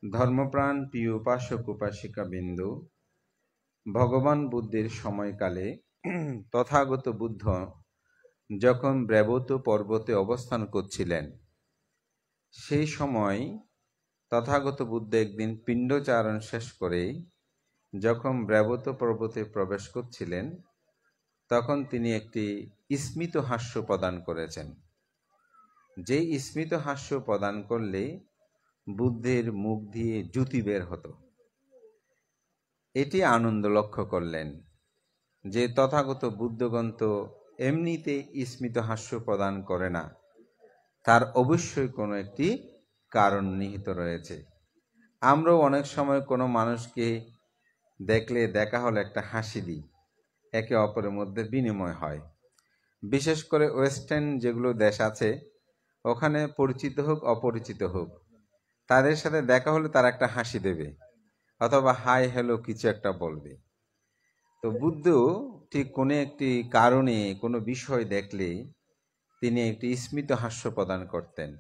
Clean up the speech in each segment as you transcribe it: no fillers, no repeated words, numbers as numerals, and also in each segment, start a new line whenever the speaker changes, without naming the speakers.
ধর্মপ্রাণ প্রিয় উপাসক উপাসিকা বিন্দু, ভগবান বুদ্ধের সময়কালে তথাগত বুদ্ধ যখন ব্যাবত পর্বতে অবস্থান করছিলেন, সেই সময় তথাগত বুদ্ধ একদিন পিণ্ডচারণ শেষ করে যখন ব্যাবত পর্বতে প্রবেশ করছিলেন, তখন তিনি একটি স্মিত হাস্য প্রদান করেছেন। যে স্মিত হাস্য প্রদান করলে বুদ্ধের মুখ দিয়ে জ্যোতি বের হতো। এটি আনন্দ লক্ষ্য করলেন যে তথাগত বুদ্ধগণ তো এমনিতে স্মিত হাস্য প্রদান করে না, তার অবশ্যই কোনো একটি কারণ নিহিত রয়েছে। আমরাও অনেক সময় কোনো মানুষকে দেখলে দেখা হলে একটা হাসি দিই, একে অপরের মধ্যে বিনিময় হয়। বিশেষ করে ওয়েস্টার্ন যেগুলো দেশ আছে, ওখানে পরিচিত হোক অপরিচিত হোক, তাদের সাথে দেখা হলে তারা একটা হাসি দেবে অথবা হাই হ্যালো কিছু একটা বলবে। তো বুদ্ধ ঠিক কোনো একটি কারণে কোনো বিষয় দেখলে তিনি একটি স্মিত হাস্য প্রদান করতেন।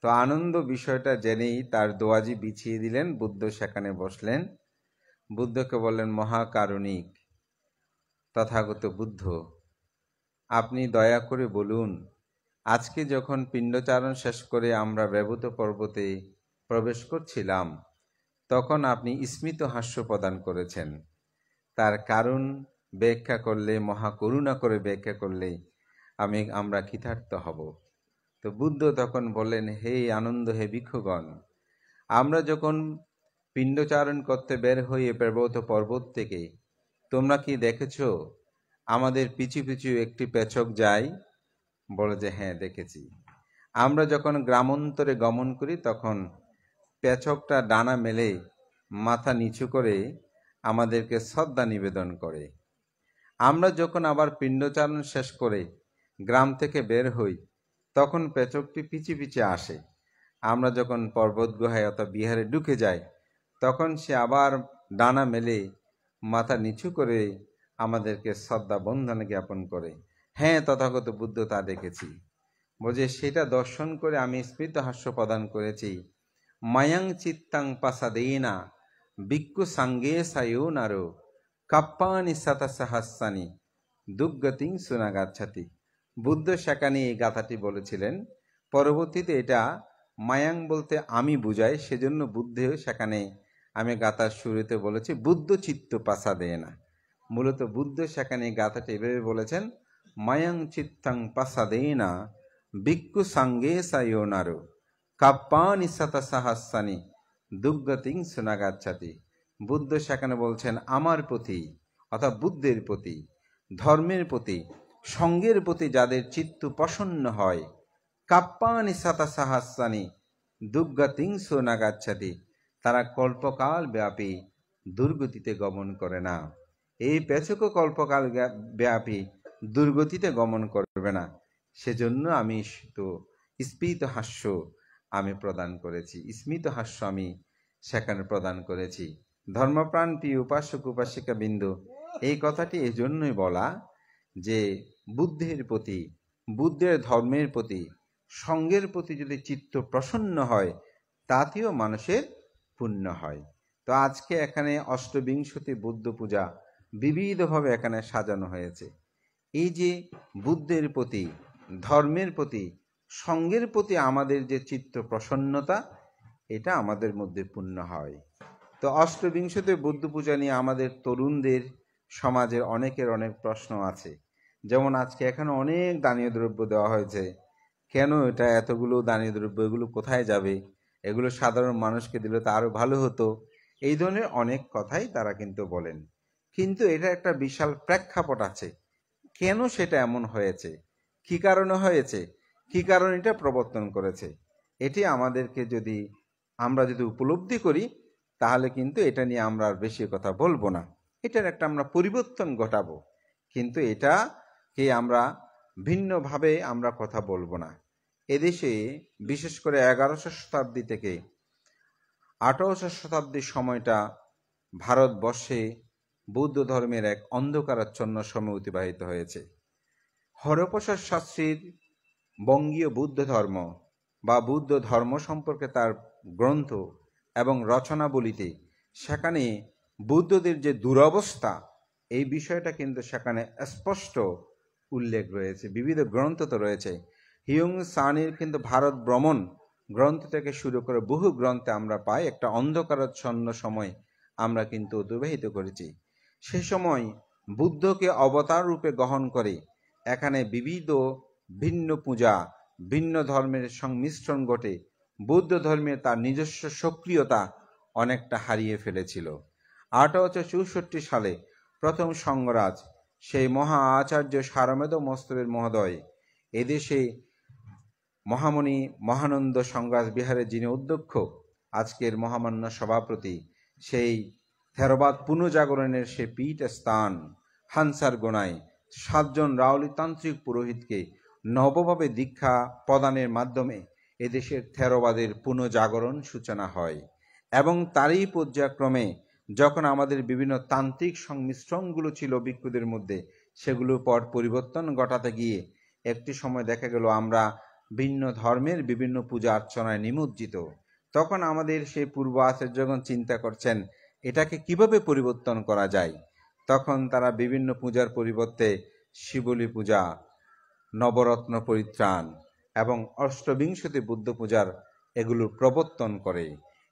তো আনন্দ বিষয়টা জেনেই তার দোয়াজি বিছিয়ে দিলেন, বুদ্ধ সেখানে বসলেন। বুদ্ধকে বললেন, মহাকারুণিক তথাগত বুদ্ধ, আপনি দয়া করে বলুন, আজকে যখন পিণ্ডচারণ শেষ করে আমরা ব্যাবত পর্বতে প্রবেশ করছিলাম, তখন আপনি স্মিত হাস্য প্রদান করেছেন, তার কারণ ব্যাখ্যা করলে, মহাকরুণা করে ব্যাখ্যা করলে আমরা কৃতার্থ হব। তো বুদ্ধ তখন বললেন, হে আনন্দ, হে ভিক্ষুগণ, আমরা যখন পিণ্ডচারণ করতে বের হয়ে ব্যাবত পর্বত থেকে, তোমরা কি দেখেছ আমাদের পিছু পিছু একটি পেচক যায়? বলে যে হ্যাঁ, দেখেছি। আমরা যখন গ্রামান্তরে গমন করি, তখন পেচকটা ডানা মেলে মাথা নিচু করে আমাদেরকে শ্রদ্ধা নিবেদন করে। আমরা যখন আবার পিণ্ডচারণ শেষ করে গ্রাম থেকে বের হই, তখন পেচকটি পিছে পিছে আসে। আমরা যখন পর্বত গুহায় অথবা বিহারে ঢুকে যাই, তখন সে আবার ডানা মেলে মাথা নিচু করে আমাদেরকে শ্রদ্ধা বন্ধন জ্ঞাপন করে। হ্যাঁ, তথাগত বুদ্ধ তা দেখেছি। বলছে সেটা দর্শন করে আমি স্মিত হাস্য প্রদান করেছি। মায়াং চিত্তাং পাসাদেনা ভিক্ষু সাঙ্গে সায়োনারো কাপ্পানি সাতাসাহাসানি দুগ্গতিং সুনাগাচ্ছাতি। বুদ্ধ সেখানে এই গাথাটি বলেছিলেন। পরবর্তীতে এটা মায়াং বলতে আমি বুঝাই, সেজন্য বুদ্ধেও সেখানে আমি গাথার শুরুতে বলেছি বুদ্ধ চিত্ত পাসাদেনা। মূলত বুদ্ধ সেখানে গাথাটি এভাবে বলেছেন, মায়াং চিত্তাং পাসাদেনা ভিক্ষু সাঙ্গে সায়োনারো কাপ্পানি সাতাসাহাসানি দুগ্গতিং সুনাগাচ্ছাতি। বুদ্ধ সেখানে বলছেন আমার প্রতি, অর্থাৎ বুদ্ধের প্রতি, ধর্মের প্রতি, সঙ্গের প্রতি যাদের চিত্ত প্রসন্ন হয়, কাপ্পানি সাতাসাহাসানি দুগ্গতিং সুনাগাচ্ছাতি, তারা কল্পকাল ব্যাপী দুর্গতিতে গমন করে না। এই পেচক কল্পকাল ব্যাপী দুর্গতিতে গমন করবে না। সেজন্য আমি তো স্মিত হাস্য আমি প্রদান করেছি, স্মিত হাস্য আমি সেখানে প্রদান করেছি। ধর্মপ্রাণ প্রিয় উপাসক উপাসিকা বিন্দু, এই কথাটি এই জন্যই বলা যে বুদ্ধের প্রতি, বুদ্ধের ধর্মের প্রতি, সঙ্গের প্রতি যদি চিত্ত প্রসন্ন হয়, তাতেও মানুষের পুণ্য হয়। তো আজকে এখানে অষ্টবিংশতি বুদ্ধ পূজা বিবিধভাবে এখানে সাজানো হয়েছে। এই যে বুদ্ধের প্রতি, ধর্মের প্রতি, সঙ্গের প্রতি আমাদের যে চিত্ত প্রসন্নতা, এটা আমাদের মধ্যে পূর্ণ হয়। তো অষ্টবিংশতি বুদ্ধ পূজা নিয়ে আমাদের তরুণদের সমাজের অনেকের অনেক প্রশ্ন আছে। যেমন আজকে এখানে অনেক দানীয় দ্রব্য দেওয়া হয়েছে, কেন এটা এতগুলো দানীয় দ্রব্য, এগুলো কোথায় যাবে, এগুলো সাধারণ মানুষকে দিলে তো আরো ভালো হতো। এই ধরনের অনেক কথাই তারা কিন্তু বলেন। কিন্তু এটা একটা বিশাল প্রেক্ষাপট আছে, কেন সেটা এমন হয়েছে, কি কারণে হয়েছে, কি কারণ এটা প্রবর্তন করেছে, এটি আমাদেরকে আমরা যদি উপলব্ধি করি, তাহলে কিন্তু এটা নিয়ে আমরা আর বেশি কথা বলবো না। এটার একটা আমরা পরিবর্তন ঘটাবো, কিন্তু এটাকে আমরা ভিন্নভাবে আমরা কথা বলবো না। এদেশে বিশেষ করে 11শো শতাব্দী থেকে 18শো শতাব্দীর সময়টা ভারতবর্ষে বৌদ্ধ ধর্মের এক অন্ধকারাচ্ছন্ন সময় অতিবাহিত হয়েছে। হরপ্রসাদ শাস্ত্রীর বঙ্গীয় বুদ্ধ ধর্ম বা বুদ্ধ ধর্ম সম্পর্কে তার গ্রন্থ এবং রচনাবলিতে সেখানে বুদ্ধদের যে দুরবস্থা এই বিষয়টা কিন্তু সেখানে স্পষ্ট উল্লেখ রয়েছে। বিবিধ গ্রন্থ তো রয়েছে। হিউং সানির কিন্তু ভারত ভ্রমণ গ্রন্থ থেকে শুরু করে বহু গ্রন্থে আমরা পাই একটা অন্ধকারাচ্ছন্ন সময় আমরা কিন্তু অতিবাহিত করেছি। সে সময় বুদ্ধকে অবতার রূপে গ্রহণ করে এখানে বিবিধ ভিন্ন পূজা, ভিন্ন ধর্মের সংমিশ্রণ ঘটে বৌদ্ধ ধর্মে তার নিজস্ব সক্রিয়তা অনেকটা হারিয়ে ফেলেছিল। 1864 সালে প্রথম সংঘরাজ সেই মহা আচার্য সারমেদ মস্তবের মহোদয় এদেশে মহামণি মহানন্দ সংঘরাজ বিহারের যিনি অধ্যক্ষ, আজকের মহামান্য সভাপতি, সেই থেরবাদ পুনঃজাগরণের সে পীঠ স্থান হানসার গোনায় 7 জন রাওলি তান্ত্রিক পুরোহিতকে নবভাবে দীক্ষা প্রদানের মাধ্যমে এদেশের থেরবাদের পুনঃজাগরণ সূচনা হয়। এবং তারই পর্যায়ক্রমে যখন আমাদের বিভিন্ন তান্ত্রিক সংমিশ্রণগুলো ছিল ভিক্ষুদের মধ্যে, সেগুলোর পর পরিবর্তন ঘটাতে গিয়ে একটি সময় দেখা গেল আমরা ভিন্ন ধর্মের বিভিন্ন পূজা অর্চনায় নিমজ্জিত। তখন আমাদের সেই পূর্ব আচার্যগণ চিন্তা করছেন এটাকে কিভাবে পরিবর্তন করা যায়। তখন তারা বিভিন্ন পূজার পরিবর্তে শিবলী পূজা, নবরত্ন পরিত্রাণ এবং অষ্টবিংশতি বুদ্ধ পূজার এগুলোর প্রবর্তন করে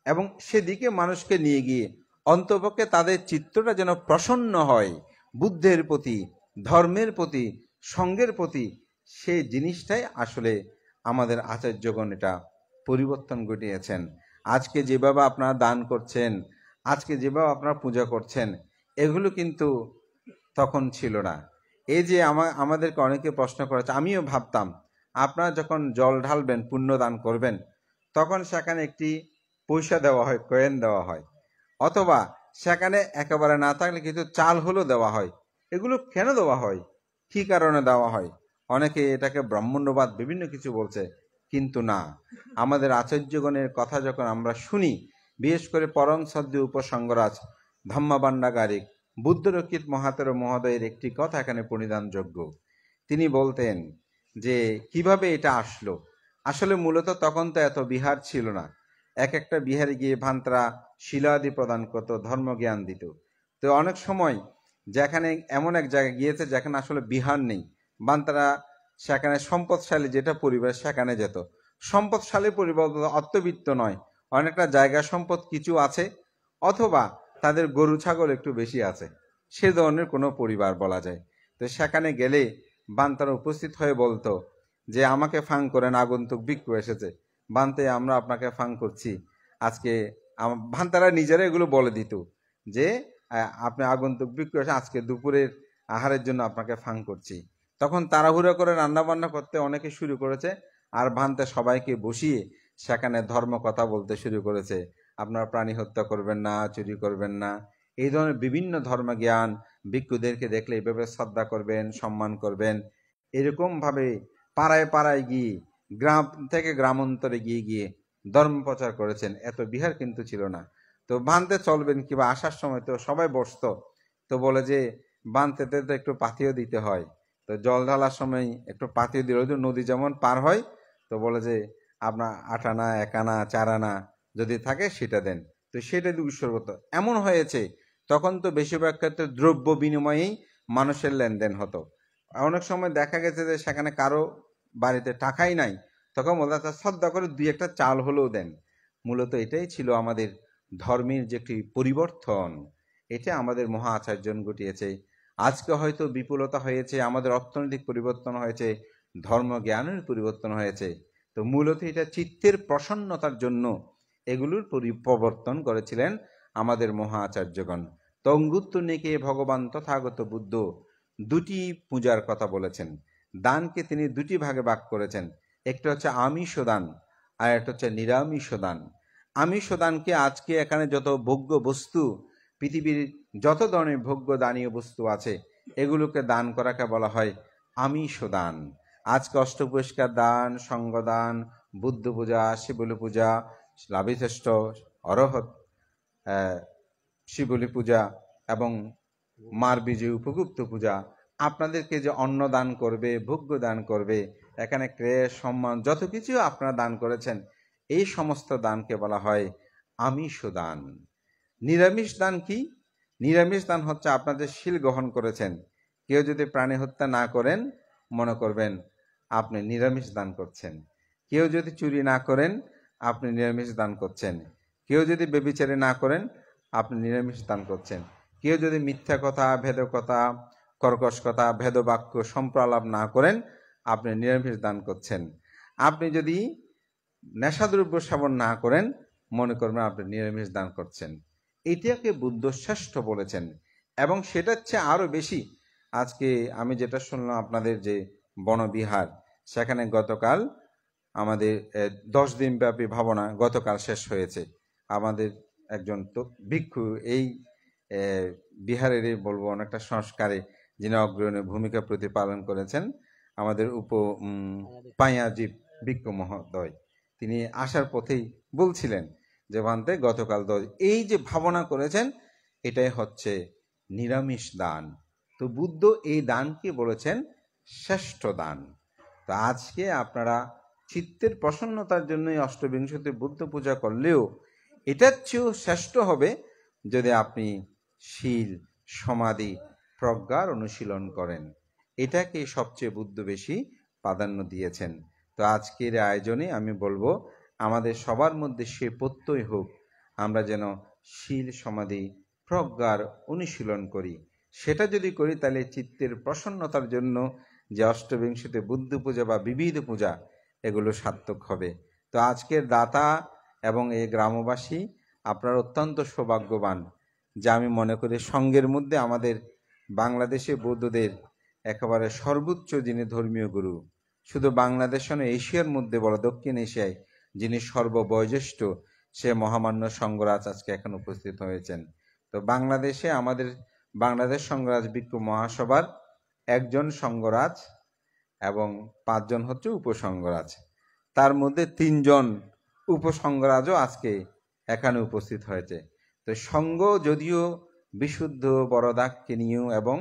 এবং সেদিকে মানুষকে নিয়ে গিয়ে অন্তপক্ষে তাদের চিত্তটা যেন প্রসন্ন হয় বুদ্ধের প্রতি, ধর্মের প্রতি, সঙ্গের প্রতি। সেই জিনিসটাই আসলে আমাদের আচার্যগণ এটা পরিবর্তন ঘটিয়েছেন। আজকে যেভাবে আপনারা দান করছেন, আজকে যেভাবে আপনারা পূজা করছেন, এগুলো কিন্তু তখন ছিল না। এই যে আমাদেরকে অনেকে প্রশ্ন করেছে, আমিও ভাবতাম আপনারা যখন জল ঢালবেন, পুণ্য দান করবেন, তখন সেখানে একটি পয়সা দেওয়া হয়, কয়েন দেওয়া হয়, অথবা সেখানে একেবারে না থাকলে কিন্তু চাল হলেও দেওয়া হয়। এগুলো কেন দেওয়া হয়, কি কারণে দেওয়া হয়? অনেকে এটাকে ব্রাহ্মণ্যবাদ বিভিন্ন কিছু বলছে, কিন্তু না, আমাদের আচার্যগণের কথা যখন আমরা শুনি, বিশেষ করে পরম শ্রদ্ধেয় উপসংঘরাজ ধম্মভাণ্ডাগারিক বুদ্ধরক্ষিত মহাতের মহোদয়ের একটি কথা এখানে পরিধানযোগ্য। তিনি বলতেন যে কিভাবে এটা আসলো। আসলে মূলত তখন তো এত বিহার ছিল না। এক একটা বিহারে গিয়ে ভান্তারা শিলাদি প্রদান করত, ধর্মজ্ঞান দিত। তো অনেক সময় যেখানে এমন এক জায়গায় গিয়েছে যেখানে আসলে বিহার নেই, ভান্তারা সেখানে সম্পদশালী যেটা পরিবার সেখানে যেত। সম্পদশালী পরিবার অর্থবিত্ত নয়, অনেকটা জায়গা সম্পদ কিছু আছে, অথবা তাদের গরু ছাগল একটু বেশি আছে, সে ধরনের কোনো পরিবার বলা যায়। তো সেখানে গেলে বান্তারা উপস্থিত হয়ে বলতো যে আমাকে ফাং করেন, আগন্তুক ভিক্ষু এসেছে, বান্তে আমরা আপনাকে ফাং করছি আজকে। ভান্তারা নিজেরা এগুলো বলে দিত যে আপনি আগন্তুক ভিক্ষু এসে আজকে দুপুরের আহারের জন্য আপনাকে ফাং করছি। তখন তাড়াহুড়ো করে রান্না বান্না করতে অনেকে শুরু করেছে, আর ভান্তে সবাইকে বসিয়ে সেখানে ধর্ম কথা বলতে শুরু করেছে। আপনারা প্রাণী হত্যা করবেন না, চুরি করবেন না, এই ধরনের বিভিন্ন ধর্মজ্ঞান, ভিক্ষুদেরকে দেখলে এইভাবে শ্রদ্ধা করবেন, সম্মান করবেন। এরকম ভাবে পাড়ায় পাড়ায় গিয়ে, গ্রাম থেকে গ্রামান্তরে গিয়ে গিয়ে ধর্ম প্রচার করেছেন। এত বিহার কিন্তু ছিল না। তো বানতে চলবেন কিংবা আসার সময় তো সবাই বসতো, তো বলে যে বানতে তো একটু পাথিও দিতে হয়, তো জল ঢালার সময় একটু পাথিও দিল, নদী যেমন পার হয়, তো বলে যে আপনার 8 আনা 1 আনা 4 আনা যদি থাকে সেটা দেন, তো সেটা দিয়ে উৎসর্গ হতো। এমন হয়েছে তখন তো বেশিরভাগ ক্ষেত্রে দ্রব্য বিনিময়েই মানুষের লেনদেন হতো। অনেক সময় দেখা গেছে যে সেখানে কারো বাড়িতে টাকাই নাই, তখন বলতে শ্রদ্ধা করে 2 একটা চাল হলেও দেন। মূলত এটাই ছিল আমাদের ধর্মের যে একটি পরিবর্তন, এটা আমাদের মহা আচার্যন ঘটিয়েছে। আজকে হয়তো বিপুলতা হয়েছে, আমাদের অর্থনৈতিক পরিবর্তন হয়েছে, ধর্মজ্ঞানের পরিবর্তন হয়েছে, তো মূলত এটা চিত্তের প্রসন্নতার জন্য এগুলোর প্রবর্তন করেছিলেন আমাদের মহা আচার্যগণ। তঙ্গুত্তনিকে ভগবান তথাগত বুদ্ধ 2টি পূজার কথা বলেছেন। দানকে তিনি 2টি ভাগে ভাগ করেছেন, একটা হচ্ছে আমিষ দান আর একটা হচ্ছে নিরামিষ দান। আমিষ দানকে আজকে এখানে যত ভোগ্য বস্তু, পৃথিবীর যত ধরনের ভোগ্য দানীয় বস্তু আছে, এগুলোকে দান করাকে বলা হয় আমিষ দান। আজকে অষ্টপুরস্কার দান, সঙ্গদান, বুদ্ধ পূজা, শিবলী পূজা, লাভিশ্রেষ্ঠ, অরহত, শিবলী পূজা এবং মার বিজয় উপগুপ্ত পূজা, আপনাদেরকে যে অন্ন দান করবে, ভোগ্য দান করবে, এখানে ক্রেয় সম্মান যত কিছু আপনারা দান করেছেন, এই সমস্ত দানকে বলা হয় আমিষ দান। নিরামিষ দান কি? নিরামিষ দান হচ্ছে আপনাদের শীল গ্রহণ করেছেন, কেউ যদি প্রাণী হত্যা না করেন মনে করবেন আপনি নিরামিষ দান করছেন। কেউ যদি চুরি না করেন আপনি নিরামিষ দান করছেন। কেউ যদি ব্যভিচারী না করেন আপনি নিরামিষ দান করছেন। কেউ যদি মিথ্যা কথা, ভেদকথা, কর্কশ কথা, ভেদবাক্য, সম্প্রলাপ না করেন আপনি নিরামিষ দান করছেন। আপনি যদি নেশাদ্রব্য সেবন না করেন মনে করবেন আপনি নিরামিষ দান করছেন। এটাকে বুদ্ধ শ্রেষ্ঠ বলেছেন এবং সেটার চেয়ে আরো বেশি। আজকে আমি যেটা শুনলাম আপনাদের যে বনবিহার, সেখানে গতকাল আমাদের 10 দিন ব্যাপী ভাবনা গতকাল শেষ হয়েছে। আমাদের একজন তো ভিক্ষু এই বিহারেরই বলবো অনেকটা সংস্কারে যিনি অগ্রণী ভূমিকা প্রতিপালন করেছেন, আমাদের পাইয়াজীব ভিক্ষু মহোদয়, তিনি আসার পথেই বলছিলেন যে ভান্তে গতকাল এই যে ভাবনা করেছেন এটাই হচ্ছে নিরামিষ দান। তো বুদ্ধ এই দানকে বলেছেন শ্রেষ্ঠ দান। তো আজকে আপনারা চিত্তের প্রসন্নতার জন্য অষ্টবিংশতি বুদ্ধ পূজা করলেও এটার চেয়েও শ্রেষ্ঠ হবে যদি আপনি শীল, সমাধি, প্রজ্ঞার অনুশীলন করেন। এটাকে সবচেয়ে বুদ্ধ বেশি প্রাধান্য দিয়েছেন। তো আজকের আয়োজনে আমি বলবো আমাদের সবার মধ্যে সে প্রত্যয় হোক, আমরা যেন শীল, সমাধি, প্রজ্ঞার অনুশীলন করি। সেটা যদি করি তাহলে চিত্তের প্রসন্নতার জন্য যে অষ্টবিংশতি বুদ্ধ পূজা বা বিবিধ পূজা এগুলো সার্থক হবে। তো আজকের দাতা এবং এই গ্রামবাসী আপনারা অত্যন্ত সৌভাগ্যবান যে আমি মনে করি সঙ্ঘের মধ্যে আমাদের বাংলাদেশে বৌদ্ধদের একেবারে সর্বোচ্চ যিনি ধর্মীয় গুরু, শুধু বাংলাদেশ নয় এশিয়ার মধ্যে বড় দক্ষিণ এশিয়ায় যিনি সর্ববয়োজ্যেষ্ঠ সে মহামান্য সঙ্ঘরাজ আজকে এখন উপস্থিত হয়েছেন। তো বাংলাদেশে আমাদের বাংলাদেশ সঙ্ঘরাজ ভিক্ষু মহাসভার একজন সঙ্ঘরাজ এবং 5 জন হচ্ছে উপসংঘরাজ, তার মধ্যে 3 জন উপসংঘরাজও আজকে এখানে উপস্থিত হয়েছে। তো সঙ্ঘ যদিও বিশুদ্ধ, বড়দাক্ষিণীয় এবং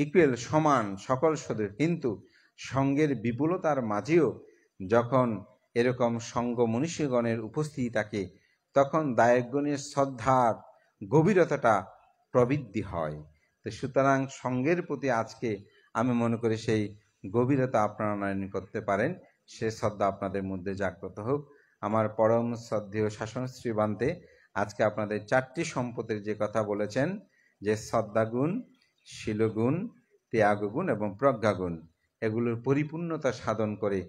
ইকুয়াল সমান সকল সদস্য, কিন্তু সঙ্ঘের বিপুলতার মাঝেও যখন এরকম সঙ্ঘ মনীষীগণের উপস্থিতি থাকে তখন দায়কগণের শ্রদ্ধার গভীরতাটা প্রবৃদ্ধি হয়। তো সুতরাং সঙ্ঘের প্রতি আজকে আমি মনে করি সেই গভীরতা আপনারা নয়ন করতে পারেন, সে শ্রদ্ধা আপনাদের মধ্যে জাগ্রত হোক। আমার পরম শ্রদ্ধেয় শাসনশ্রী বান্তে আজকে আপনাদের 4টি সম্পদের যে কথা বলেছেন, যে শ্রদ্ধাগুণ, শীলগুণ, ত্যাগগুণ এবং প্রজ্ঞাগুণ, এগুলোর পরিপূর্ণতা সাধন করে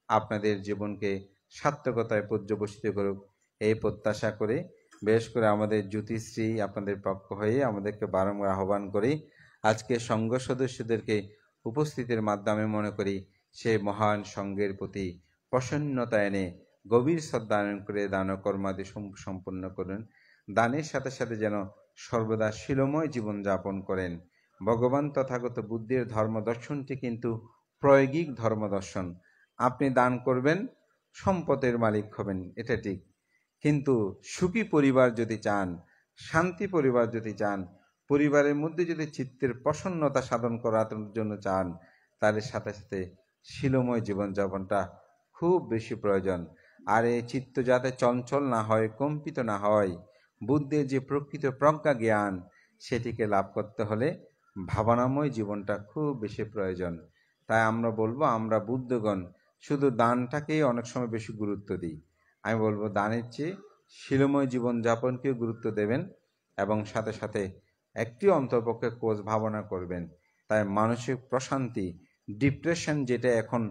আপনাদের জীবনকে সার্থকতায় পর্যবসিত করুক এই প্রত্যাশা করে, বেশ করে আমাদের জ্যোতিশ্রী আপনাদের পক্ষ হয়ে আমাদেরকে বারংবার আহ্বান করে আজকে সঙ্ঘ সদস্যদেরকে উপস্থিতির মাধ্যমে মনে করি সে মহান সঙ্ঘের প্রতি প্রসন্নতা এনে গভীর শ্রদ্ধায়ন করে দান কর্মাদি সম্পন্ন করেন। দানের সাথে সাথে যেন সর্বদা শীলময় জীবন যাপন করেন। ভগবান তথাগত বুদ্ধের ধর্মদর্শনটি কিন্তু প্রায়োগিক ধর্মদর্শন। আপনি দান করবেন, সম্পদের মালিক হবেন, এটা ঠিক, কিন্তু সুখী পরিবার যদি চান, শান্তি পরিবার যদি চান, পরিবারের মধ্যে যদি চিত্তের প্রসন্নতা সাধন করার জন্য চান, তাদের সাথে সাথে শীলময় জীবনযাপনটা খুব বেশি প্রয়োজন। আর এই চিত্ত যাতে চঞ্চল না হয়, কম্পিত না হয়, বুদ্ধের যে প্রকৃত প্রজ্ঞা জ্ঞান সেটিকে লাভ করতে হলে ভাবনাময় জীবনটা খুব বেশি প্রয়োজন। তাই আমরা বলবো আমরা বুদ্ধগণ শুধু দানটাকেই অনেক সময় বেশি গুরুত্ব দিই। আমি বলবো দানের চেয়ে শীলময় জীবনযাপনকেও গুরুত্ব দেবেন এবং সাথে সাথে একটি অন্তর্পক্ষে কোষ ভাবনা করবেন। তাই মানসিক প্রশান্তি, ডিপ্রেশন যেটা এখন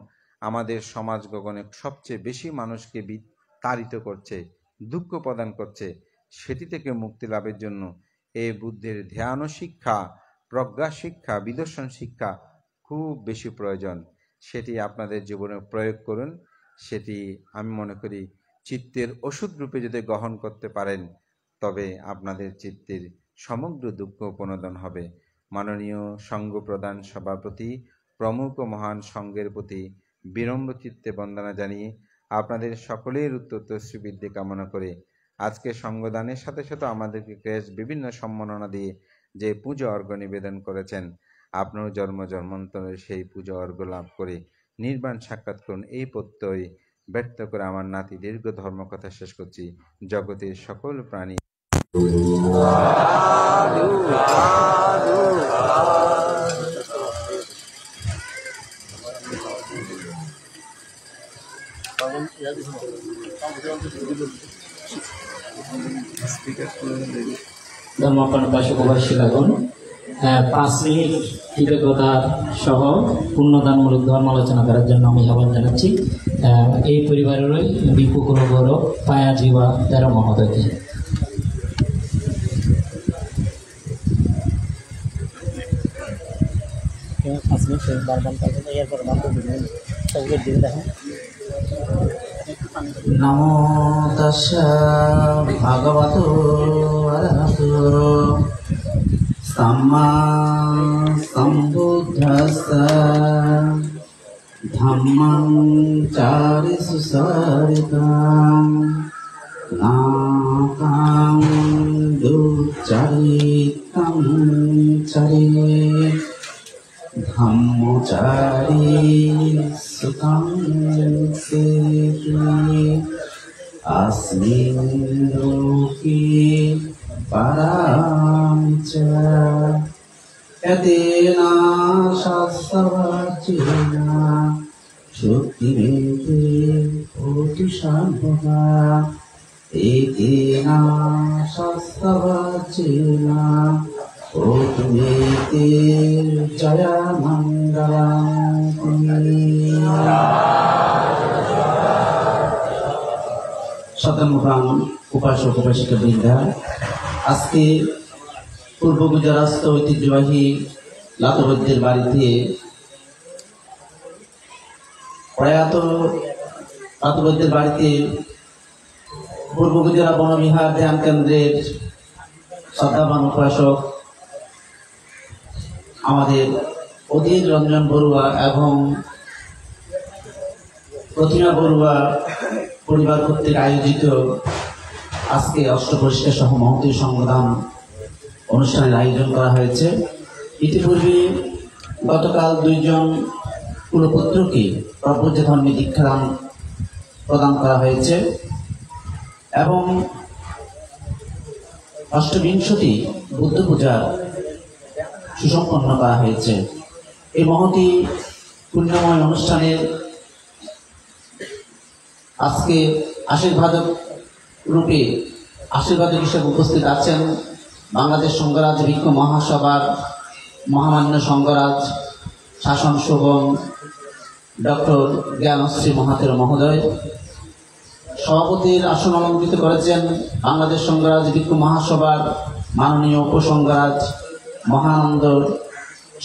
আমাদের সমাজ গগনে সবচেয়ে বেশি মানুষকে তাড়িত করছে, দুঃখ প্রদান করছে, সেটি থেকে মুক্তি লাভের জন্য এই বুদ্ধের ধ্যান শিক্ষা, প্রজ্ঞা শিক্ষা, বিদর্শন শিক্ষা খুব বেশি প্রয়োজন। সেটি আপনাদের জীবনে প্রয়োগ করুন। সেটি আমি মনে করি চিত্তের ওষুধ রূপে যদি গ্রহণ করতে পারেন তবে আপনাদের চিত্তের সমগ্র দুঃখ উপনোদন হবে। মাননীয় সঙ্ঘ প্রধান সভাপতি প্রমুখ মহান সঙ্ঘের প্রতি বিনম্র চিত্তে বন্দনা জানিয়ে আপনাদের সকলের উত্তর শ্রীবৃদ্ধি কামনা করে আজকে সঙ্গদানের সাথে সাথে আমাদেরকে বিভিন্ন সম্মাননা দিয়ে যে পূজা অর্ঘ্য নিবেদন করেছেন, আপনারও জন্ম জন্মান্তরে সেই পূজা অর্ঘ্য লাভ করে নির্বাণ সাক্ষাৎ করুন এই প্রত্যয় ব্যর্থ করে আমার নাতি দীর্ঘ ধর্মকথা শেষ করছি। জগতের সকল প্রাণী
ধর্মপাশিকাগণ 5 মিনিট কৃতজ্ঞতা সহ পুণ্যদানমূলক ধর্ম আলোচনা করার জন্য আমি আহ্বান জানাচ্ছি এই পরিবারেরই বিপুকুল গৌরব পায়াজি বা তেরো মহোদয়কে। নমো তাস্যা ভগবতো অরহতো সাম্মা সম্বুদ্ধাস্সা ধম্মং চারি সুসারিতাং নাকাং দুচ্চারিতাং চরে ধম্মচারী সুতাং সেহি अस्मिन् लोके पराञ्च यतेना शास्त्रवाच्येन श्रुतिमेते कोटिसम्भवा एतेन शास्त्रवाच्येन कोटिमेते जयमङ्गलम्। শতমুখান উপাসক উপাসিকা বৃন্দা, আজকে পূর্ব গুজরাস্ত ঐতিহ্যবাহী লাতবৈদ্যের বাড়িতে প্রয়াত লাতবৈদ্যের বাড়িতে পূর্ব গুজরা বনবিহার ধ্যান কেন্দ্রের শ্রদ্ধাবান উপাসক আমাদের অধীর রঞ্জন বড়ুয়া এবং প্রতিমা বড়ুয়া পরিবার কর্তৃক আয়োজিত আজকে অষ্টপরিষ্কার সহ মহতী সংবিধান অনুষ্ঠানের আয়োজন করা হয়েছে। ইতিপূর্বে গতকাল 2 জন কুলপুত্রকে প্রপূজ্য ধর্মে দীক্ষাদান প্রদান করা হয়েছে এবং 28টি বুদ্ধ পূজা সুসম্পন্ন করা হয়েছে। এই মহতী পুণ্যময় অনুষ্ঠানের আজকে আশীর্বাদক রূপে আশীর্বাদক হিসেবে উপস্থিত আছেন বাংলাদেশ সংঘরাজ ভিক্ষু মহাসভার মহামান্য সংঘরাজ শাসন শোভন ডক্টর জ্ঞানশ্রী মহাতের মহোদয়। সভাপতির আসন অলঙ্কৃত করেছেন বাংলাদেশ সংঘরাজ ভিক্ষু মহাসভার মাননীয় উপসংঘরাজ মহানন্দ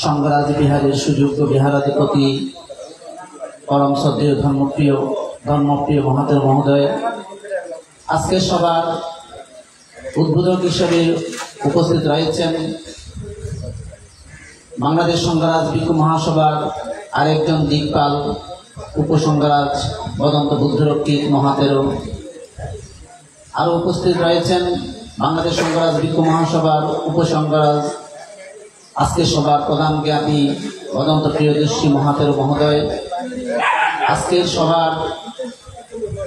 সংঘরাজ বিহারের সুযোগ্য বিহারাধিপতি পরম শ্রদ্ধেয় ধর্মপ্রিয় মহাতের মহোদয়। আজকের সভার উদ্বোধক হিসেবে উপস্থিত রয়েছেন বাংলাদেশ সংঘরাজ ভিক্ষু মহাসভার আরেকজন দিকপাল উপসংঘরাজ বদন্ত বুদ্ধরক্ষিত মহাতেরও। আরও উপস্থিত রয়েছেন বাংলাদেশ সংঘরাজ ভিক্ষু মহাসভার উপসংঘরাজ আজকের সভার প্রধান জ্ঞানী বদন্ত প্রিয়দর্শী মহাতেরও মহোদয়। আজকের সভার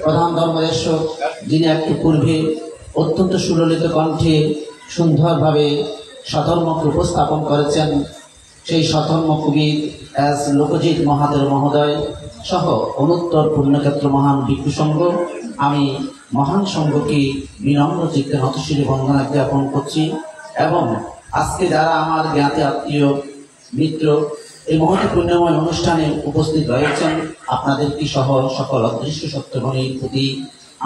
প্রধান ধর্মদর্শক যিনি একটু পূর্বে অত্যন্ত সুললিত কণ্ঠে সুন্দরভাবে স্বধর্মকে উপস্থাপন করেছেন সেই স্বধর্ম কবি এস লোকজিৎ মহাতের মহোদয় সহ অনুত্তর পুণ্যক্ষেত্র মহান ভিক্ষু সংঘ, আমি মহান সংঘকে বিনম্র চিত্তে নতশিরে বন্দনা জ্ঞাপন করছি এবং আজকে যারা আমার জ্ঞাতি আত্মীয় মিত্র এই মহতী পুণ্যময় অনুষ্ঠানে উপস্থিত রয়েছেন আপনাদেরকে সহ সকল অদৃশ্য সত্যগণের প্রতি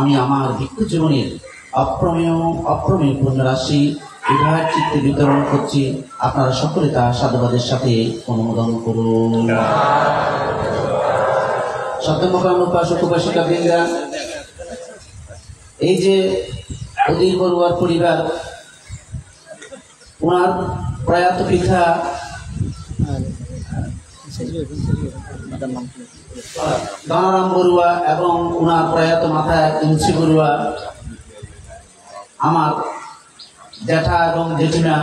আমি আমার ভিক্ষু জীবনের অপ্রমেয় পুণ্যরাশি উভয়ের চিত্তে বিতরণ করছি। আপনারা সকলে তা সাধুবাদের সাথে অনুমোদন করুন। সত্যমুখান উপাসক উপাসিকা বৃন্দা, এই যে অধীর বড়ুয়ার পরিবার, ওনার প্রয়াত পিতা গণরাম বড়ুয়া এবং ওনার প্রয়াত মাতা ইঞ্চি বড়ুয়া আমার জ্যাঠা এবং জেঠিমা।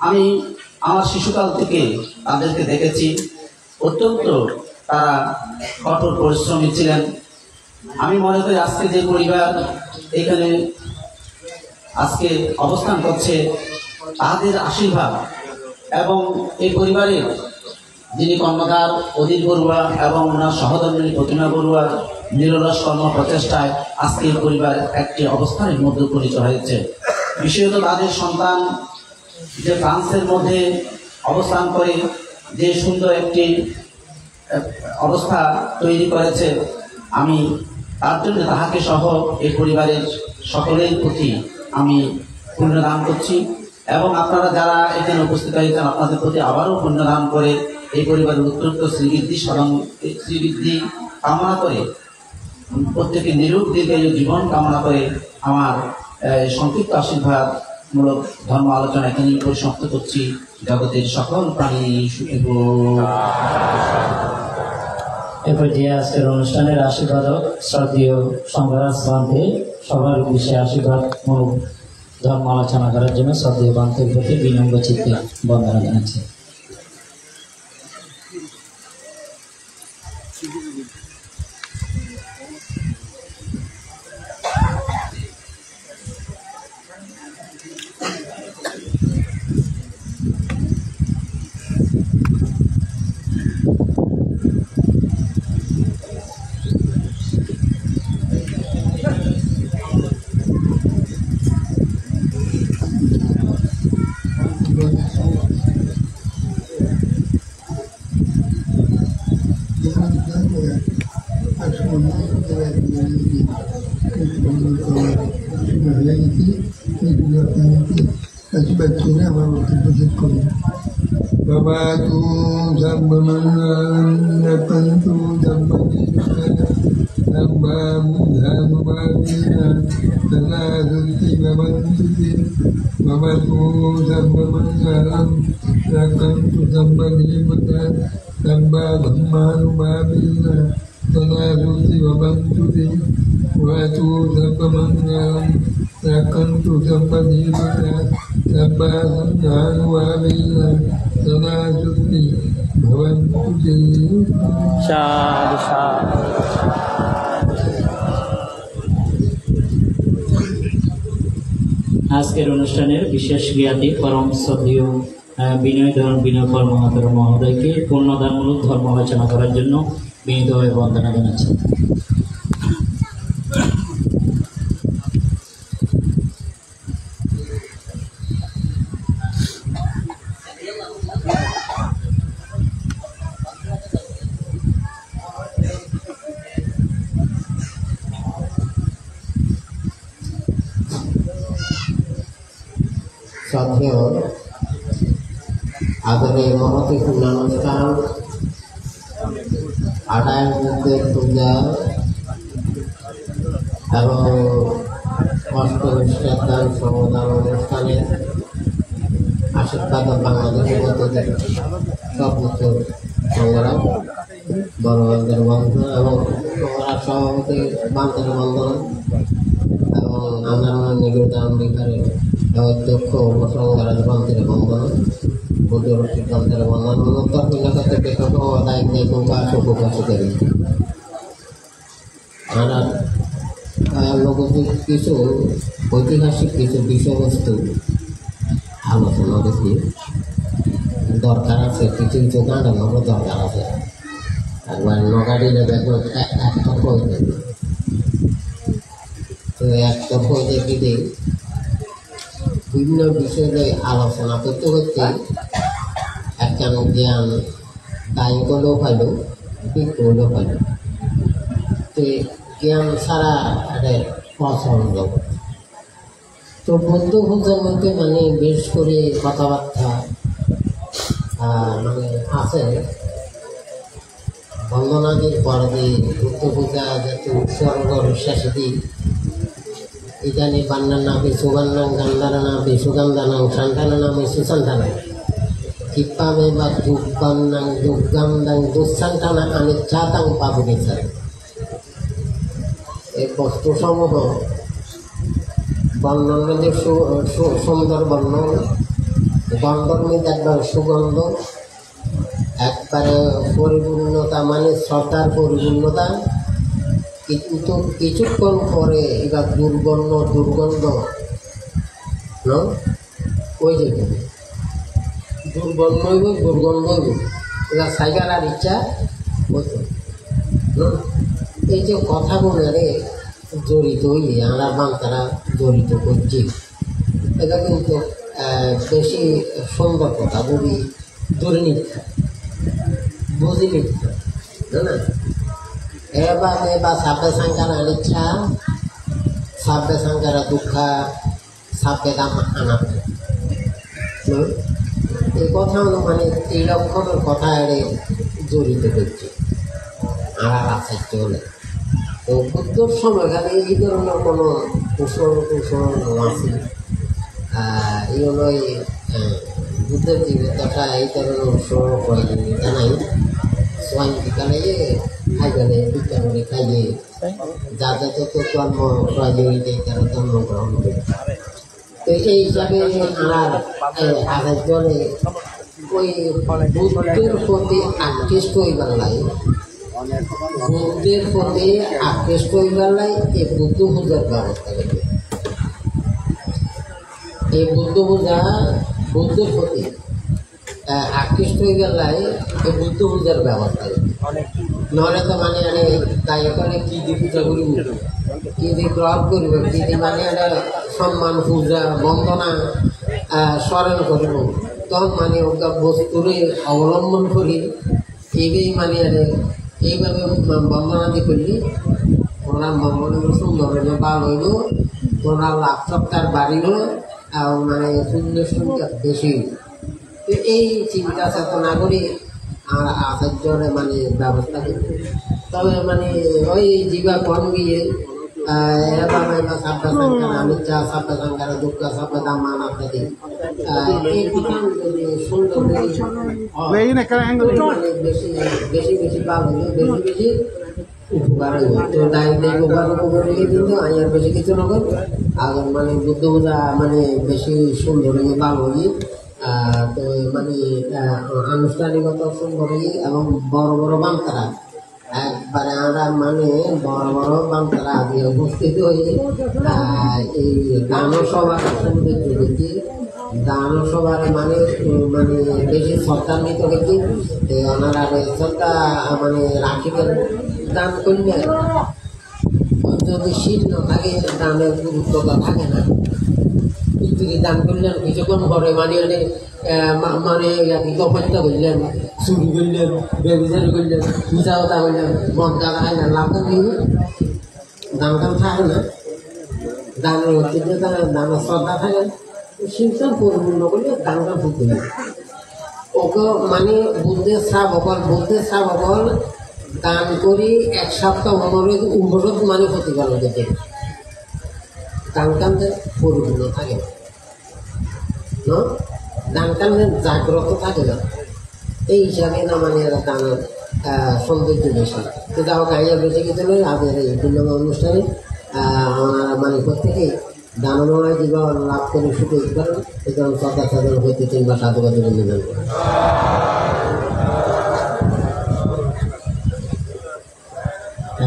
আমি আমার শিশুকাল থেকে তাদেরকে দেখেছি, অত্যন্ত তারা কঠোর পরিশ্রমী ছিলেন আমি মনে করি আজকে যে পরিবার এখানে আজকে অবস্থান করছে তাদের আশীর্বাদ এবং এই পরিবারের যিনি কর্মকার অধীর বড়ুয়া এবং ওনার সহধর্মিনী প্রতিমা বড়ুয়ার নিরলস কর্ম প্রচেষ্টায় আজকে এই পরিবার একটি অবস্থানের মধ্যে উপনীত হয়েছে। বিশেষত তাদের সন্তান যে ফ্রান্সের মধ্যে অবস্থান করে যে সুন্দর একটি অবস্থা তৈরি করেছে, আমি তার জন্য তাহাকে সহ এই পরিবারের সকলের প্রতি আমি পুণ্যদান করছি এবং আপনারা যারা এখানে উপস্থিত হয়েছেন আপনাদের প্রতি আবারও পুণ্যদান করে এই পরিবারের উত্তরোত্তর শ্রীবৃদ্ধি কামনা করে প্রত্যেকে নিরোগ দীর্ঘায়ু জীবন কামনা করে আমার সংক্ষিপ্ত আশীর্বাদমূলক ধর্ম আলোচনা এখানেই পরিসমাপ্ত করছি। জগতের সকল প্রাণী সুখী হোক।
এরপর যে আজকের অনুষ্ঠানের আশীর্বাদক শ্রদ্ধেয় সংঘরাজ বান্ধে সবার উদ্দেশ্যে আশীর্বাদমূলক ধর্ম আলোচনা করার জন্য শ্রদ্ধেয় বান্ধের প্রতি বিনম্র চিত্তে বন্দনা জানাচ্ছি। আজকের অনুষ্ঠানের বিশেষ জ্ঞাতি পরম শ্রদ্ধেয় বিনয় কর্মমাতার মহোদয়কে পূর্ণদানমূলক ধর্ম আলোচনা করার জন্য বিনীতভাবে বন্দনা জানাচ্ছি।
শ্রদ্ধেয় আদরে মহতি পূর্ণানুষ্ঠান আটায় বুদ্ধের পূজা এবং অষ্টবিশ্বাদান সমদান অনুষ্ঠানে আশীর্বাদ বাংলাদেশের মধ্যে সর্বোচ্চ সংগ্রাম বড়বান্ধের বন্ধন এবং সংগ্রাম সভাপতি বান্ধের বন্ধন এবং আন্দোলন নিবেদন বিহারের অধ্যক্ষ উপসংহারাজ বান্ধের বন্ধন বুদ্ধরক্ষী বান্ধের বন্ধন উত্তর পিলাকাতে বেশক দায়িত্ব প্রকাশ প্রকাশ করি আর লোকজিক কিছু ঐতিহাসিক কিছু বিষয়বস্তু আলোচনা দেখি দরকার আছে, কিছু কিছু গান আমারও দরকার আছে। একবার নগাড়িলে দেখো একটা বই দেখি, তো একটা বই দেখি বিভিন্ন বিষয় নিয়ে আলোচনা করতে করতে একজন জ্ঞান দায়ী করলেও পাইল, ঠিক করলেও পাইল। তো জ্ঞান ছাড়া একটা পছন্দ তো বৌদ্ধ ভোজের মধ্যে মানে বেশ করে কথাবার্তা মানে আছে। বন্দনাদির পরে বুদ্ধ পূজা যাতে উৎসর্গ বিশ্বাসী দিই ইদানি বান্নার নামে সুগন্ধাং গান্ধার নামে সুগন্ধানাং সন্তানা নামে সুসন্তানা কিপ্পামে বা দুর্গন্ধাং দুর্গন্ধাং দুঃসন্তানা অনিচ্ছাতাং পাবুকেশ্বর। এই বস্তুসমূহ বর্ণন মধ্যে সুন্দর বর্ণন, গন্ধর মধ্যে একবার সুগন্ধ, একবারে পরিপূর্ণতা মানে শ্রদ্ধার পরিপূর্ণতা, কিন্তু কিছুক্ষণ পরে এবার দুর্গন্ধ ওই যে দুর্গন্ধ এবার সাইবার আর ইচ্ছা হতো। এই যে কথাগুলো জড়িত হইলে আমরা বাংলারা জড়িত করছি, এটা কিন্তু বেশি সুন্দর কথা যদি ধরে নিচ্ছে বুঝি নিচ্ছে না। এবার সাপে সাংকারা নিচ্ছা সাপে সাংকারা দুঃখা সাপে দাম আনা এই কথা মানে এই রকমের কথা জড়িত করছে আর আচার্য হলে। তো বুদ্ধর সময়কালে এই ধরনের কোনো কুশল আছে এই হলো বুদ্ধের জীবিতটা এই ধরনের উৎসব প্রয়োজনীয়তা নাই। সোয়াইন বিকালে খাইবে বিজ্ঞানে খাইয়ে যাতে যত জন্ম প্রয়োজনীয় তারা জন্মগ্রহণ করে। তো এই হিসাবে আমার আচার্যরে ওই বুদ্ধের প্রতি আকৃষ্ট হইবার লাগে, বুদ্ধের প্রতি আকৃষ্ট হইবার লাগে এই বুদ্ধ পূজার ব্যবস্থা করবে। এই বুদ্ধ পূজা বুদ্ধের প্রতি আকৃষ্ট হইবার লাগে এই বুদ্ধ পূজার ব্যবস্থা করবে। নহলে তো মানে তাই এখানে কি দিয়ে পূজা করিব, কি দিয়ে গ্রহণ করিব, কি দিয়ে মানে সম্মান পূজা বন্দনা স্মরণ করিব, তখন মানে ওটা বস্তুরে অবলম্বন করি এইভাবেই মানে এইভাবে বন্দনাদি করলে ওনার মঙ্গল সুন্দর হইল, ভালো হইল, ওনার লাভ সপ্তাহ বাড়িল, আর মানে সুন্দর সংখ্যা বেশি। তো এই চিন্তা চেতনা করি আর আচার্যরে মানে ব্যবস্থা করতে। তবে মানে ওই জীবা কম গিয়ে সাপা সংখ্যার আনিচ্ছা সাপা সংখ্যার দুঃখ সাপা দামান আপনাদের এই দোকান যদি সুন্দর বেশি বেশি বেশি ভালো বেশি বেশি উপকার হইব। তো ডাইরেক্ট উপকার কিন্তু আর বেশি কিছু নকর আর মানে বুদ্ধ পূজা মানে বেশি সুন্দর হয়ে ভালো হই। তো মানে আনুষ্ঠানিকত সুন্দর হই এবং বড় বড় বান্তারা একবারে আমরা মানে বড় বড় বান্তারা আগে উপস্থিত হয়ে এই দানসভার সৌন্দর্য দেখি, দানসভার মানে মানে বেশি শ্রদ্ধা নিত দেখি। ওনারা শ্রদ্ধা মানে রাখিবেন দান করলে যদি শীর্ণ থাকে দানের গুরুত্বটা থাকে না। কিন্তু দান করলেন কিছুক্ষণ পরে মানে মানে গপত্যা করলেন, চুরি করলেন, ব্যবচার করলেন, পূজা কথা করলেন, মন্ত্রা খাই না, লাভ দিয়ে দান টান থাকে না। দানের ঐতিহ্য থাকে, দানের শ্রদ্ধা থাকে, শিক্ষণ পরিপূর্ণ করলে দানটা ফুটে ওকে মানে বুদ্ধের শ্রাবকল দান করি এক সপ্তাহ অনুরোধ মানে প্রতিপালন করতে দান কান্দে পরিপূর্ণ থাকে না, দান কান্দে জাগ্রত থাকে না। এই হিসাবে না মানে দানের সৌন্দর্য বেশি। তো যাও গাইয়া বেশি কিছু নয় আমাদের এই পূর্ণিম অনুষ্ঠানে মানে প্রত্যেকেই দানময় জীবন লাভ করে সুখে করেন এবং সদা সাধারণ হইতে 3 বার সাধুবাদ নিবেদন করেন।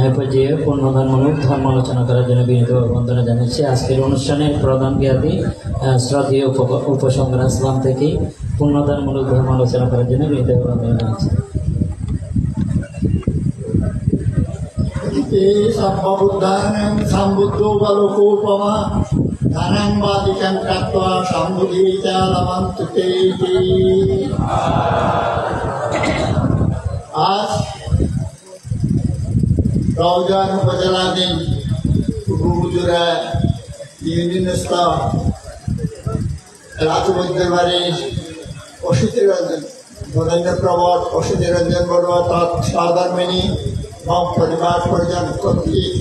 এরপর যে পূর্ণধর্মমূলক ধর্ম আলোচনা করার জন্য বিনীত বন্দনা জানাচ্ছি। আজকের অনুষ্ঠানের প্রধান জ্ঞাতি শ্রদ্ধেয় উপসংগ্রাম ইসলাম থেকে পূর্ণধর্মমূলক ধর্ম আলোচনা করার জন্য বিনীত বন্দনা জানাচ্ছি।
সর্ববুদ্ধানাং সম্বুদ্ধো বালকোপমা ধানাং বাদিকাং কাত্বা সম্বুধিতা লবন্তুতে। আজ রওজান উপজেলাধীন উপজেলা ইউনিয়নস্থ রাজবৈদ্যের বাড়ি অসুধি রঞ্জন নরেন্দ্র প্রবর অসুধি রঞ্জন বড়ুয়া তৎসহধর্মিনী এবং পরিবার পরিজন কর্তৃক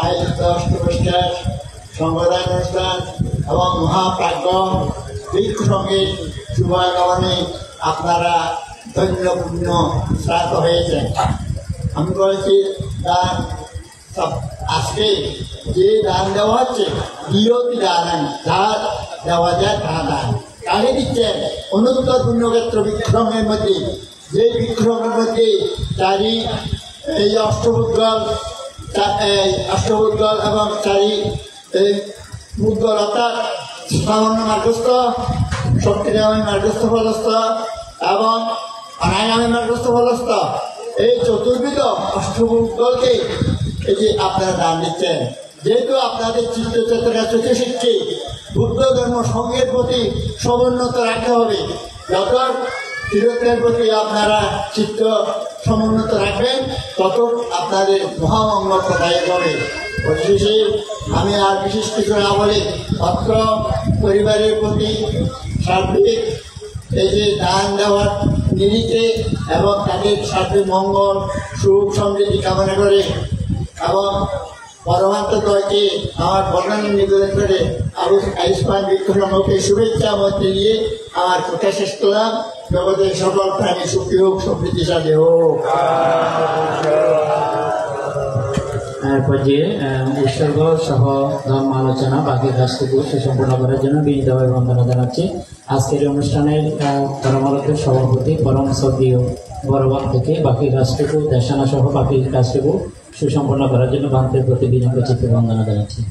আয়োজিত অষ্টমষ্ঠান সংগঠন অনুষ্ঠান এবং মহাপ্রাজ্ঞ দীর্ঘ সঙ্গীত শুভাগমনে আপনারা ধন্যপূর্ণ শ্রাত হয়েছেন। আমি বলেছি দান সব আজকে যে দান দেওয়া হচ্ছে নিয়তি দান, যা দেওয়া যায় তা দান কাকে দিচ্ছেন? অনুত্তর পুণ্যক্ষেত্র বিক্রমের মধ্যে যে বিক্রমের মধ্যে চারি এই অষ্টভুদ্গল এই অষ্টমুদ্গল এবং চারি এই মুদ্গল অর্থাৎ সামান্য মার্গস্থ, শক্তিনামী মার্গস্থ ফলস্থ এবং অনায়ামী মার্গস্থ ফলস্থ, এই চতুর্বিধ অষ্টমুদ্গলকে এই যে আপনারা দান দিচ্ছেন। যেহেতু আপনাদের চিত্ত চেতনা চতুশিক্ষী বুদ্ধ ধর্ম সঙ্গের প্রতি সমুন্নত রাখতে হবে, যত তীর্থের প্রতি আপনারা চিত্ত সমুন্নত রাখবেন তত আপনাদের মহামঙ্গল প্রদায়ক হবে। পরিশেষে আমি আর বিশেষ কিছু না বলে অত্র পরিবারের প্রতি সার্বিক এই যে দান দেওয়ার নিরিখে এবং তাদের সার্বিক মঙ্গল সুখ সমৃদ্ধি কামনা করে এবং পরমাত্মকে আমার বর্ণনা নিবেদন করে আয়ুষ্মান বিক্রমকে শুভেচ্ছা মধ্যে দিয়ে আমার কথা শেষ করলাম। জগতের সকল প্রাণী সুখী হোক, সমৃদ্ধিশালী হোক।
এরপর যে উৎসর্গ সহ ধর্ম আলোচনা বাকি কাজটুকু সুসম্পন্ন করার জন্য বিনীতভাবে বন্দনা জানাচ্ছি। আজকের অনুষ্ঠানের ধর্মালোকের সভাপতি পরম শ্রদ্ধেয় বড়বান থেকে বাকি কাজটুকু দেশানা সহ বাকি কাজটুকু সুসম্পন্ন করার জন্য বান্তের প্রতি বিনম্র চিত্তে বন্দনা জানাচ্ছি।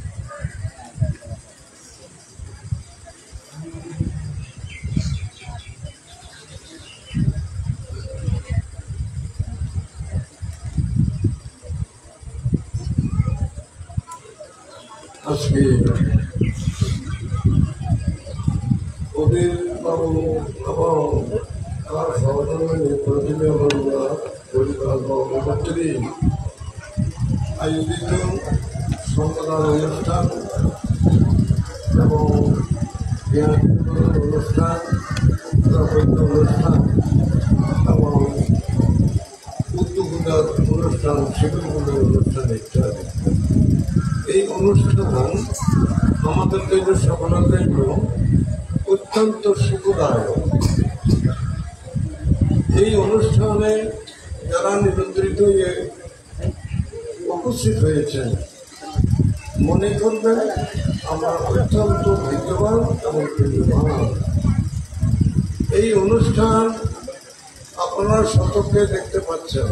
আজকে ওদের বাবু এবং আমার সহকর্মী প্রতিমা বন্ধুরা পরিবার কর্মকর্তী আয়োজিত সম্প্রদান অনুষ্ঠান এবং জ্ঞান অনুষ্ঠান, অনুষ্ঠান এবং উদ্যোগতার অনুষ্ঠান, শিক্ষকতার অনুষ্ঠান ইত্যাদি। এই অনুষ্ঠান আমাদের জন্য সকলের জন্য অত্যন্ত সুখদায়ক। এই অনুষ্ঠানে যারা নিমন্ত্রিত হয়ে উপস্থিত হয়েছেন মনে করবেন আমরা অত্যন্ত ভাগ্যবান এবং পুণ্যবান। এই অনুষ্ঠান আপনারা শতকে দেখতে পাচ্ছেন।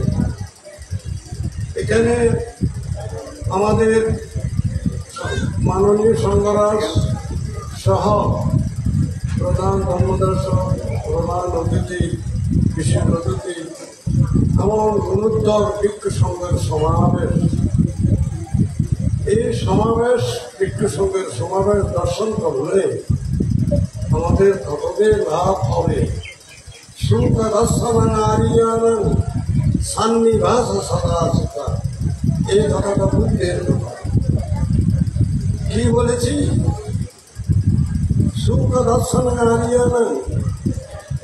এখানে আমাদের মাননীয় সংঘরাজ সহ প্রধান ধর্মদর্শক, প্রধান অতিথি, বিশেষ অতিথি এবং গুণোত্তর ভিক্ষু সংঘের সমাবেশ, এই সমাবেশ ভিক্ষু সংঘের সমাবেশ দর্শন করলে আমাদের কতদের লাভ হবে। সুখ রসমানারিয়ানং সান্নিবাস সদা সদা, এই কথাটা বুঝতেন। কি বলেছি? সুখ দর্শনারিয়ানং।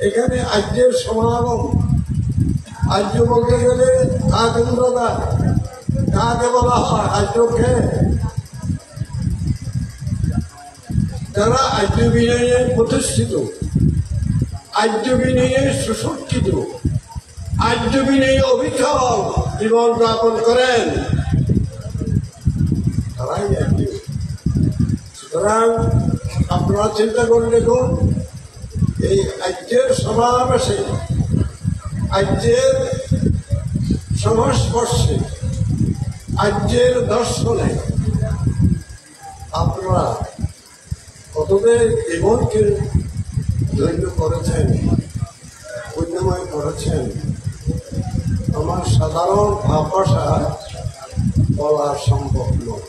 এখানে আর্যের সমাগম। আর্য বলতে গেলে কাকেন্দ্রদা, কাকে বলা হয়? আর্যকে। যারা আর্য বিনয়ে প্রতিষ্ঠিত, আর্য বিনয়ে সুশিক্ষিত, আর্য বিনয়ে অবিচল জীবন যাপন করেন, তারাই আর্য। সুতরাং আপনারা চিন্তা করে দেখুন, এই আর্যের সমাবেশে, আর্যের সংস্পর্শে, আর্যের দর্শনে আপনারা কতদের জীবনকে ধন্য করেছেন, পুণ্যময় করেছেন, আমার সাধারণ ভাষা বলা সম্ভব নয়।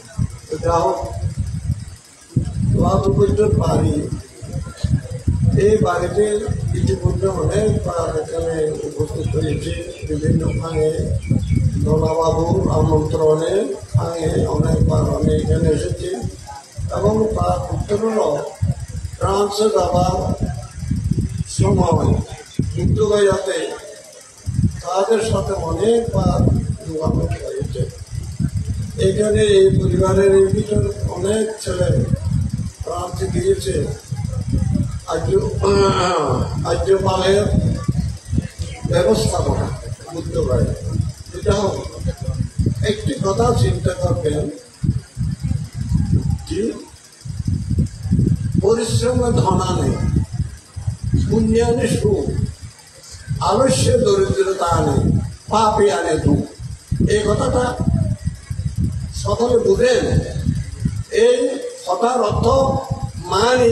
যা হোক, বাড়ি, এই বাড়িতে ইতিমধ্যে অনেকবার এখানে উপস্থিত হয়েছে। বিভিন্ন ভাঙে দোলাবাবুর আমন্ত্রণে ভাঙে অনেকবার আমি এখানে এসেছি এবং তার উত্তর ফ্রান্সে যাবার সময় যুদ্ধগাইয়াতে তাদের সাথে অনেকবার যোগাযোগ হয়েছে। এখানে এই পরিবারের এই ভিতরে অনেক ছেলে ফ্রান্সে গিয়েছে আর্যপালের ব্যবস্থাপনা বুঝতে পারে। এটাও একটি কথা চিন্তা করবেন, কি পরিশ্রমে ধনা নেই, পুণ্যানে সুখ, আলস্যে দরিদ্রতা আনে, পাপে আনে দুঃখ। এই কথাটা সকলে বুঝেন এই কথার অর্থ মানে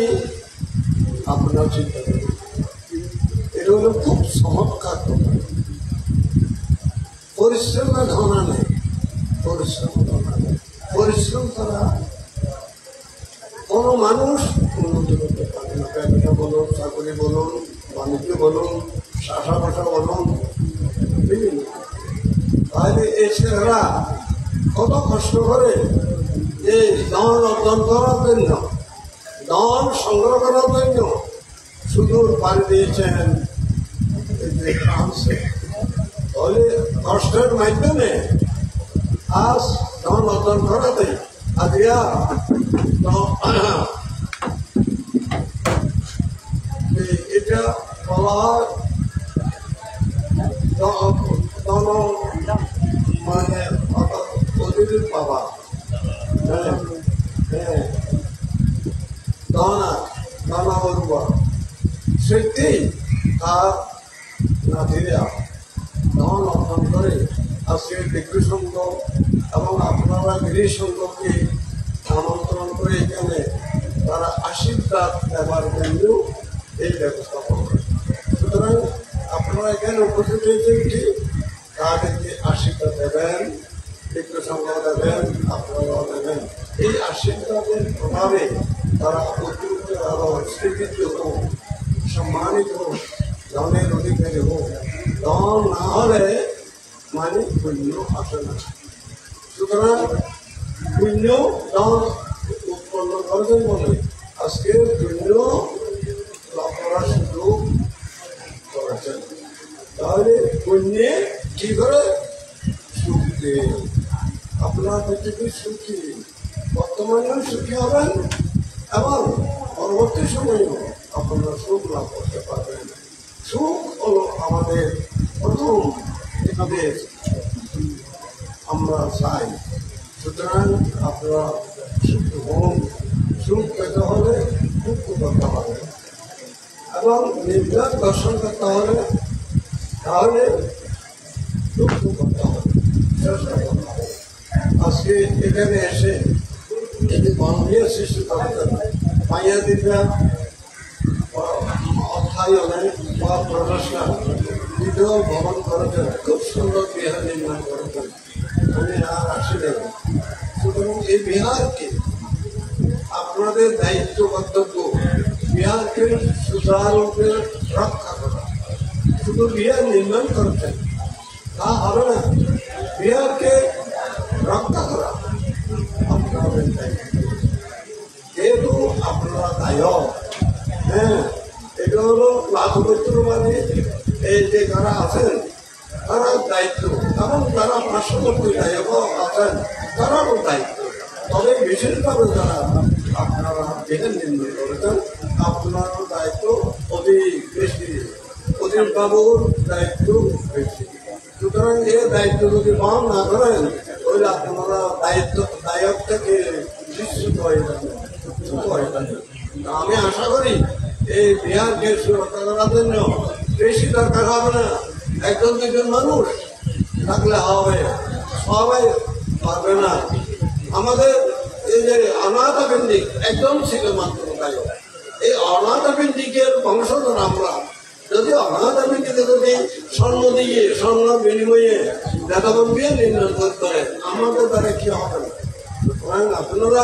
আপনার চিন্তা করেন। এটা হলো খুব চমৎকার কথা। পরিশ্রমের ধনা নেই, পরিশ্রম করা কোনো মানুষ উন্নতি করতে পারে না। ব্যবসা বলুন, চাকরি বলুন, বাণিজ্য বলুন, শাসা ভাষা বলুন, বিভিন্ন। তাহলে এই ছেলেরা কত কষ্ট করে যে ধন অর্জন করার জন্য, ধন সংগ্রহ করার জন্য সুদূর পাড়ি দিয়েছেন ফ্রান্সে। তাহলে কষ্টের মাধ্যমে আজ ধন অর্জন করাতে আদিয়া এটা বলা হয় মানে অতিথির পাবা দানা বলুয়া সত্যি তার নাতিরা ধন অর্জন করে আজকে বিক্রি সংঘ এবং আপনারা গৃহ সংঘকে আমন্ত্রণ করে এখানে তারা আশীর্বাদ দেওয়ার জন্য এই ব্যবস্থা করে। সুতরাং আপনারা এখানে উপস্থিত হয়েছেন কি তাদেরকে আশীর্বাদ দেবেন, বিক্রি সংঘ দেবেন, আপনারাও দেবেন। এই আশীর্বাদের প্রভাবে তারা অতিরিক্ত আরো স্বীকৃত হোক, সম্মানিত হোক, ধনের অধিকারী হোক। ধন না হলে মানে পুণ্য আসে না। সুতরাং পুণ্য ধন উৎপন্ন করেছেন বলে আজকে পুণ্য লাভ করার সুযোগ করেছেন। তাহলে পুণ্যে কি করে সুখ দেয়? আপনার পৃথিবী সুখী, বর্তমানেও সুখী হবেন এবং পরবর্তী সময়েও আপনারা সুখ লাভ করতে পারবেন। সুখ হলো আমাদের প্রথম আদেশ, আমরা চাই। সুতরাং আপনারা সুখ হন। সুখ পেতে হলে দুঃখ করতে হবে এবং নির্যাত দর্শন করতে হলে তাহলে দুঃখ করতে হবে, চেষ্টা করতে হবে। আজকে এখানে এসে যদি মানবীয় সৃষ্টি করতেন মাইয়া দিদা অর্থায়নে বা প্রশাসন বিধবা ভবন করেছেন, খুব সুন্দর বিহার নির্মাণ করেছেন, উনি আর আসিলেন। সুতরাং এই বিহারকে আপনাদের দায়িত্ব কর্তব্য বিহারকে সুচারুরূপে রক্ষা করা। শুধু বিহার নির্মাণ করেছেন তা হবে না, বিহারকে রক্ষা করা আপনাদের দায়িত্ব। যেহেতু আপনারা দায়ক, এটা হলো লাভপত্র মানে এই যে যারা আছেন তারা দায়িত্ব এবং যারা পার্শ্ববর্তী দায়ক আছেন তারাও দায়িত্ব। তবে বিশেষভাবে যারা আপনারা বিহার নির্মাণ করেছেন আপনারও দায়িত্ব অধিক বেশি, অধিক বাবুর দায়িত্ব বেশি। সুতরাং এই দায়িত্ব যদি পালন না করেন তাহলে আপনারা দায়ক থেকে বিস্মৃত হয়ে যাবেন, ছোট হয়ে যাবেন। আমি আশা করি এই বিহারকে সুরক্ষা করার জন্য বেশি দরকার হবে না, একজন দুজন মানুষ থাকলে হবে, সবাই পারবে না। আমাদের এই যে অনাথা কেন্দ্রিক একদম ছিল মাত্র গায়ক, এই অনাথা কেন্দ্রিকের বংশধর আমরা। যদি অনাথা কেন্দ্রিকে যদি স্বর্ণ দিয়ে স্বর্ণ বিনিময়ে দাদাবন্দিয়ে নির্ণয় করতে পারে আমাদের দ্বারা কি হবে না। আপনারা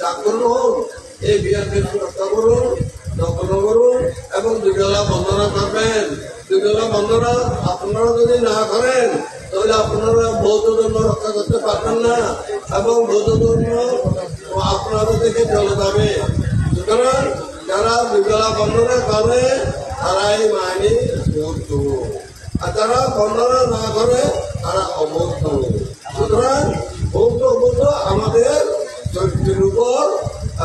জাগ্রত হন, এই বিহারকে সুরক্ষা করুন, যত্ন করুন এবং দুবেলা বন্দনা করবেন। দুবেলা বন্দনা আপনারা যদি না করেন তাহলে আপনারা বৌদ্ধ ধর্ম রক্ষা করতে পারবেন না এবং বৌদ্ধ ধর্ম আপনাদের থেকে চলে যাবে। সুতরাং যারা দুবেলা বন্দনা করে তারাই মানে বৌদ্ধ, আর যারা বন্দনা না করে তারা অবৌদ্ধ। সুতরাং বৌদ্ধ অবৌদ্ধ আমাদের চরিত্রের উপর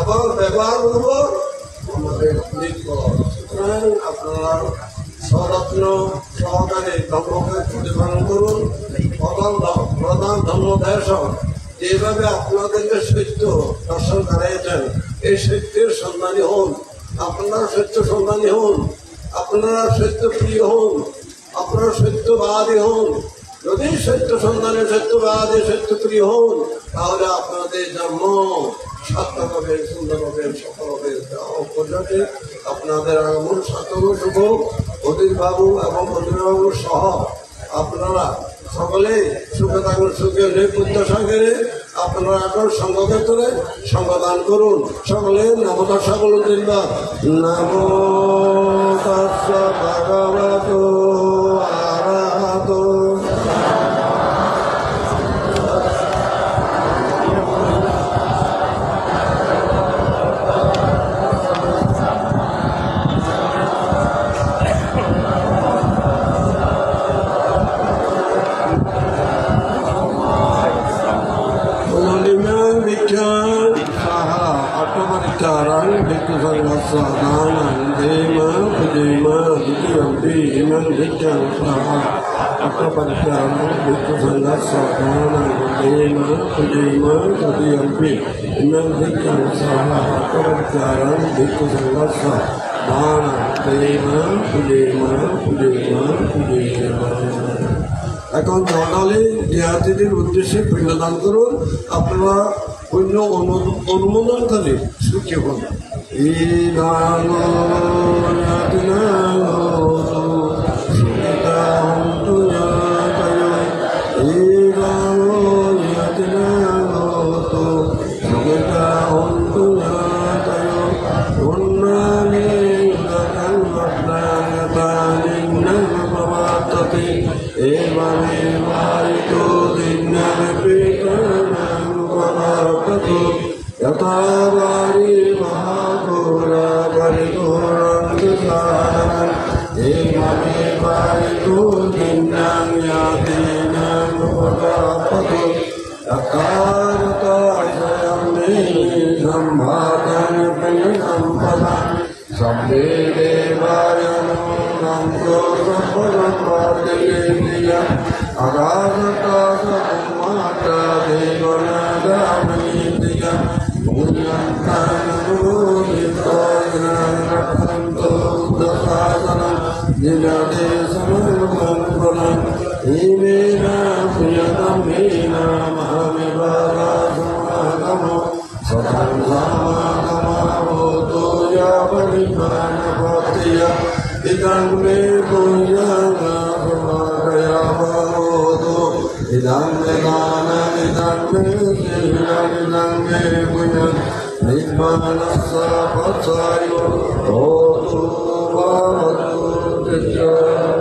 এবং ব্যবহারের উপর আমাদের নির্ভর। সুতরাং আপনারা সযত্ন সহকারে ধর্মকে প্রতিপালন করুন। প্রধান ধর্ম দেশ যেভাবে আপনাদেরকে সত্য দর্শন করাইছেন এই সত্যের সন্ধানী হন, আপনারা সত্য সন্ধানী হন, আপনারা সত্য প্রিয় হন, আপনারা সত্যবাদী হন, যদি সত্য সন্ধানে সত্যবাদী সত্যপ্রিয় হন, তাহলে আপনাদের জন্ম সার্থক হবে, সুন্দর হবে, সফল হবে। পর্যটে আপনাদের আগমন সার্থক শুভ। অধীরবাবু এবং অধীরবাবু সহ আপনারা সকলে সুখে থাকুন, সুখে প্রত্যাশা করে আপনারা এখন সংঘক্ষেত্রে সঙ্গদান করুন। সকলে নমতাশা বলুন তিনবার। নমো তাস্য ভগবতো আরহাতো Karang Bhikkhu Sangha Sadhanam Dema Pujima Dutiyampi Imam Bhikkhu Sangha Attaparikarang Bhikkhu Sangha Sadhanam Dema Pujima Dutiyampi Imam Bhikkhu Sangha Attaparikarang Bhikkhu Sangha Sadhanam Dema Pujima এখন জনালে দেহাতিদের উদ্দেশ্যে পিণ্ডদান করুন। আপনারা পুণ্য অনুমোদন করে সুখী হন। Yathavari Mahagura Parigurang Emami Paritu Dinnang Yatinang Nupapatu Yakarata Sayamni Sambhatan Pinasampadam Sabbe Devayanu Namko Sampadam Padilindriya Agadata Sammata Devanada Manindriya Nirmanasa Patsayo Otu Bhavatu Tejaya